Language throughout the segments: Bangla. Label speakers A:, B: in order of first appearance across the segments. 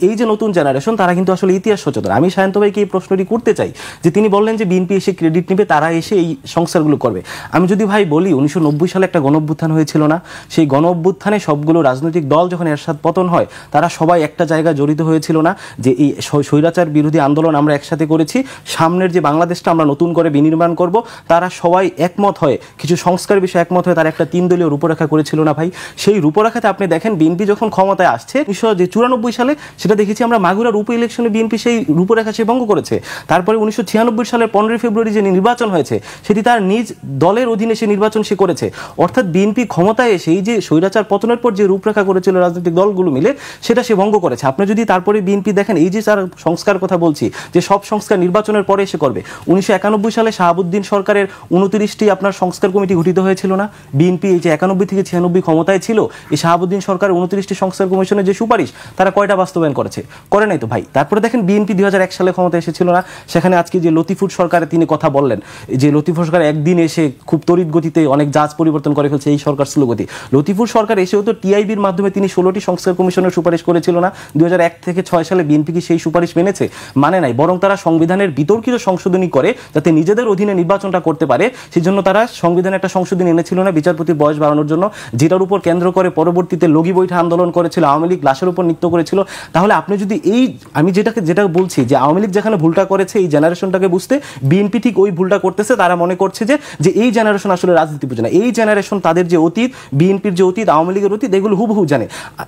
A: এই যে নতুন জেনারেশন তারা কিন্তু আসলে ইতিহাস সচেতন। আমি সায়ন্ত ভাইকে এই প্রশ্নটি করতে চাই যে তিনি বললেন যে বিএনপি এসে ক্রেডিট নেবে, তারা এসে এই সংস্কারগুলো করবে। আমি যদি ভাই বলি 1990 সালে একটা গণঅভ্যুত্থান হয়েছিল না, সেই গণঅভ্যুত্থানে সবগুলো রাজনৈতিক দল যখন এরশাদ পতন হয় তারা সবাই একটা জায়গায় জড়িত হয়েছিল না যে এই স্বৈরাচার বিরোধী আন্দোলন আমরা একসাথে করেছি, সামনের যে বাংলাদেশটা আমরা নতুন করে বিনির্মাণ করব, তারা সবাই একমত হয়ে কিছু সংস্কার বিষয়ে একমত হয়ে তারা একটা 3 দলীয় রূপরেখা করেছিল না ভাই। সেই রূপরেখাতে আপনি দেখেন বিএনপি যখন ক্ষমতায় আসছে 1994 সালে সেটা দেখেছি আমরা মাগুরার উপ ইলেকশনে বিএনপি সেই রূপরেখা সে ভঙ্গ করেছে। তারপরে 1996 সালের 15 ফেব্রুয়ারি যে নির্বাচন হয়েছে সেটি তার নিজ দলের অধীনে সে নির্বাচন সে করেছে। অর্থাৎ বিএনপি ক্ষমতায় এসে এই যে স্বৈরাচার পতনের পর যে রূপরেখা করেছিল রাজনৈতিক দলগুলো মিলে সেটা সে ভঙ্গ করেছে। আপনি যদি তারপরে বিএনপি দেখেন এই যে তার সংস্কার কথা বলছি যে সব সংস্কার নির্বাচনের পরে এসে করবে, 1991 সালে শাহাবুদ্দিন সরকারের 29টি আপনার সংস্কার কমিটি গঠিত হয়েছিল না। বিএনপি এই যে 91 থেকে 96 ক্ষমতায় ছিল, এই শাহাবুদ্দিন সরকারের 29টি সংস্কার কমিশনের যে সুপারিশ তারা কয়টা বাস্তবায়ন করেছে? করে নাই তো ভাই। তারপরে দেখেন বিএনপি 2001 সালে ক্ষমতায় এসেছিল না, সেখানে আজকে যে লতিফুর সরকারে তিনি কথা বললেন যে লতিফুর সরকার একদিন এসে খুব তড়িৎ গতিতে অনেক জাজ পরিবর্তন করে ফেলছে, এই সরকার স্লোগতি। লতিফুর সরকার এসেও তো টিআইবির মাধ্যমে তিনি 16টি সংস্কার কমিশনের সুপারিশ করেছিল না। 2001 থেকে 6 সালে বিএনপি কি সেই সুপারিশ মেনেছে? মানে নাই, বরং তারা সংবিধানের বিতর্কিত সংশোধনী করে যাতে নিজেদের অধীনে নির্বাচনটা করতে পারে সেজন্য তারা সংবিধানে একটা সংশোধনী এনেছিল না বিচারপতির বয়স বাড়ানোর জন্য, যেটার উপর কেন্দ্র করে পরবর্তীতে লগি বৈঠা আন্দোলন করেছিল, আওয়ামী লীগ লাশের উপর নৃত্য করেছিল। তাহলে আপনি যদি এই আমি যেটা বলছি যে আওয়ামী লীগ যেখানে ভুলটা করেছে এই জেনারেশনটাকে বুঝতে, বিএনপি ঠিক ওই ভুলটা করতেছে। তারা মনে করছে যে এই জেনারেশন আসলে রাজনীতি বুঝে না, এই জেনারেশন তাদের যে অতীত, বিএনপির যে অতীত, আওয়ামী লীগের অতীত, এগুলো হুবহু জানে।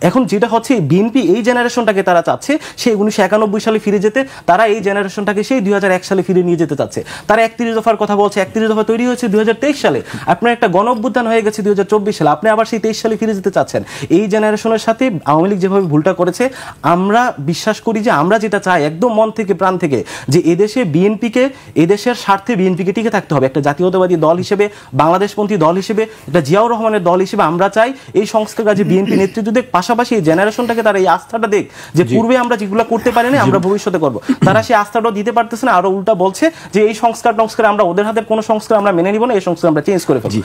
A: এখন যেটা হচ্ছে বিএনপি এই জেনারেশনটাকে তারা চাচ্ছে সেই 1991 সালে ফিরে যেতে, তারা এই জেনারেশনটাকে সেই 2001 সালে ফিরে নিয়ে যেতে চাচ্ছে। তারা 31 দফার কথা বলছে, 31 দফা তৈরি হয়েছে 2023 সালে, আপনার একটা গণঅভ্যুত্থান হয়ে গেছে 2024 সালে, আপনি আবার সেই 23 সালে ফিরে যেতে চাচ্ছেন। এই জেনারেশনের সাথে আওয়ামী লীগ যেভাবে ভুলটা করেছে, আমরা বিশ্বাস করি যে আমরা যেটা চাই একদম মন থেকে প্রাণ থেকে যে এদেশে বিএনপিকে, এদেশের স্বার্থে বিএনপিকে টিকে থাকতে হবে একটা জাতীয়তাবাদী দল হিসেবে, বাংলাদেশপন্থী দল হিসেবে, একটা জিয়াউর রহমানের দল হিসেবে। আমরা চাই এই সংস্কার কাজে বিএনপি নেতৃত্ব দেখ, পাশাপাশি এই জেনারেশনটাকে তারা এই আস্থাটা দেখ যে পূর্বে আমরা যেগুলো করতে পারি না আমরা ভবিষ্যতে করব। তারা সেই আস্থাটাও দিতে পারতেছে না, আরো উল্টা বলছে যে এই সংস্কার আমরা ওদের হাতের কোনো সংস্কার আমরা মেনে নিব না, এই সংস্কার আমরা চেঞ্জ করে ফেলবো।